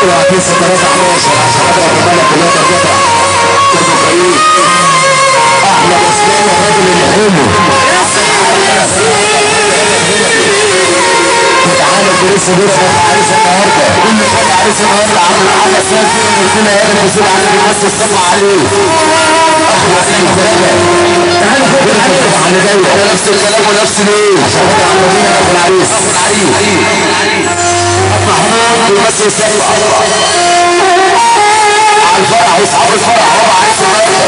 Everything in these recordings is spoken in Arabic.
وعكيس 13 عشان اضرب بالك الواد الجدع ابو كريم احمد اسلام الراجل اللي حلو تعالى الجريس بيرة عريس النهارده كل شويه عريس النهارده عم محمد سافر وربنا يقدر يسيب على الناس تصلى عليه احمد اسلام تعالى خد العريس على جاي نفس الكلام ونفس ليه عشان خاطر عم مدينه في العريس محمود بيمثل السبع على الفرح واصحاب الفرح هو عريس النهارده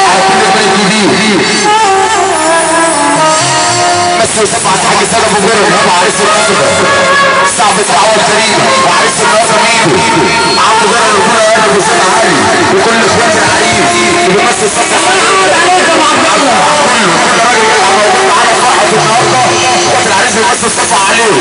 على كل البيت الجديد مثل سبع تحت سنة مجرد هو عريس النهارده صعب الدعوة الكريمة وعريس النهارده مين؟ عم مجرد ربنا يقدر بصوت عالي وكل اخوات العريس وبيمثل سبع كل راجل يلعب موجود معانا فرحة النهارده اخوات العريس بيمثل سبع عليه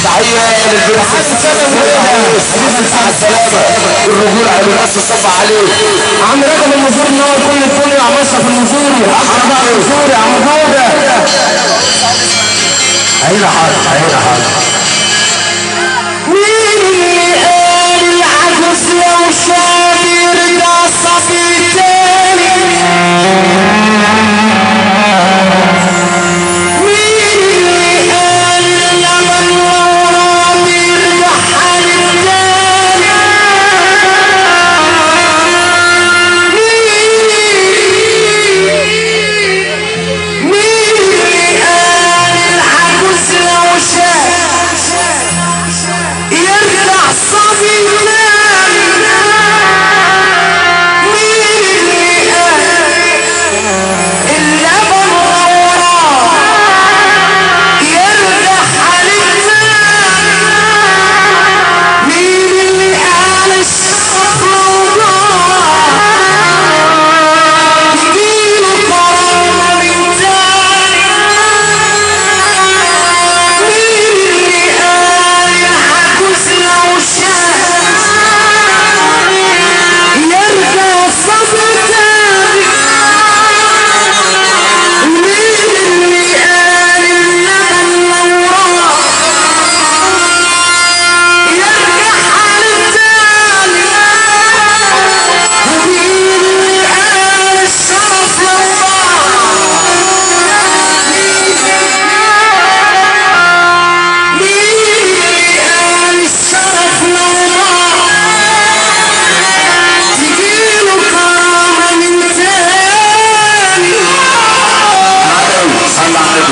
تحية للبنت مع السلامة والرجولة على الناس الصبح عليه عم رقم المنصور النهار كل الدنيا يا مشرف المنصوري احمد بقى المنصوري يا عم جودة هينا حاضر مين اللي قال العجوز لو شاب يرجع صبي تاني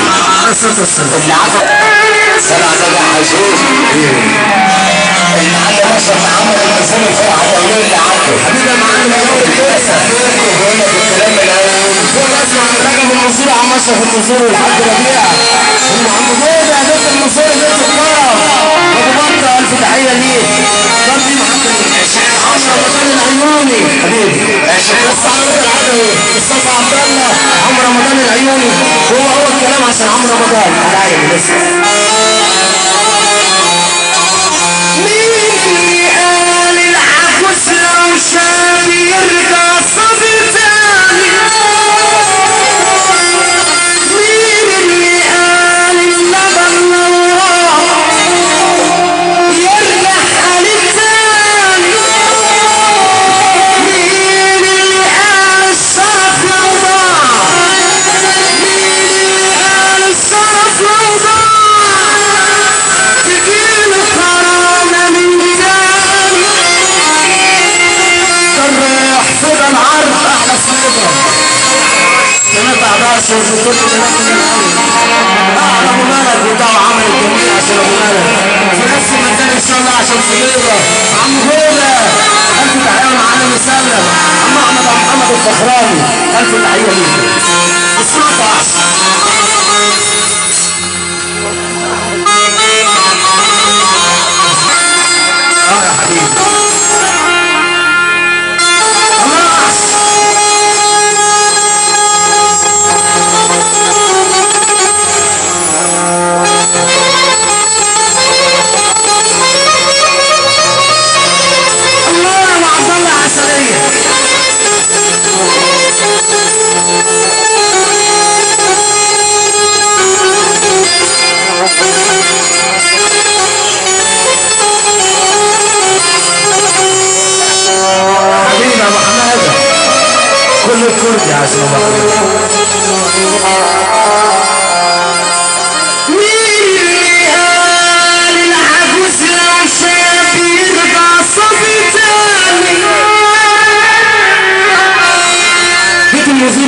اللي عطى سلام عليك حشوش اللي عطى مصر محمد المنصور الفرحة والله اللي عطى حبيبي معلم اول كويسة بقول لك الكلام الاول فوق اسمع من رقم المنصور عم مصر في المنصور والحاج ربيع وعم جودة يا بنت المنصور بنت الكرم ابو بكر الف تحية ليك صدي محمد عمرو رمضان العيوني حبيبي بس عمرو العدوي مصطفى عبد الله عمرو رمضان العيوني هو الكلام عشان عمرو رمضان على عيني بس مين اللي قال العجوز لو شاب يرجع صبي تاني مين اللي قال اللبن لو راح يرجع حليب تاني مين اللي قال الشرف لو ضاع تجيله كرامة من تاني كرح صدى العرض احلى صدى ثلاثة 11 وكل ثلاثة من الأول أعلى أبو مالك وطاو عمل الجميل عشان أبو مالك في نفس المكان إن شاء الله عشان صغيرة عم هولة ألف تحية معانا مسلم عم أحمد أبو محمد الفخراني ألف تحية ليكم الصوت أحسن يا حبيبي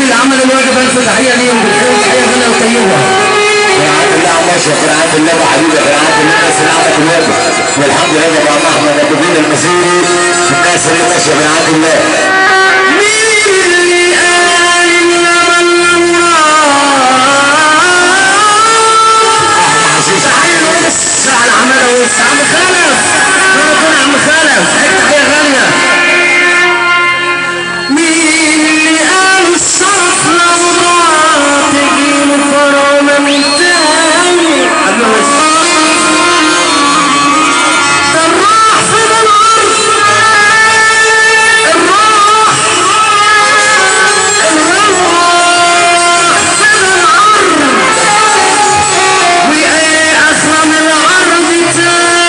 العمل الواجب انفذ تحيه ليهم بالخير تحيه غنى وطيبه. برعايه الله عماشي برعايه الله وحبيبي برعايه الله الناس اللي عملت الواجب والحمد لله يا ابو احمد ابو بين المسيري الناس اللي ماشيه برعايه الله. عم خالد عم خالد تحيه غاليه. مين اللي قال الشرف لو ضاع تجيله كرامه من تاني الراح في الارض الراح في الارض وايه اخرى من العرض تاني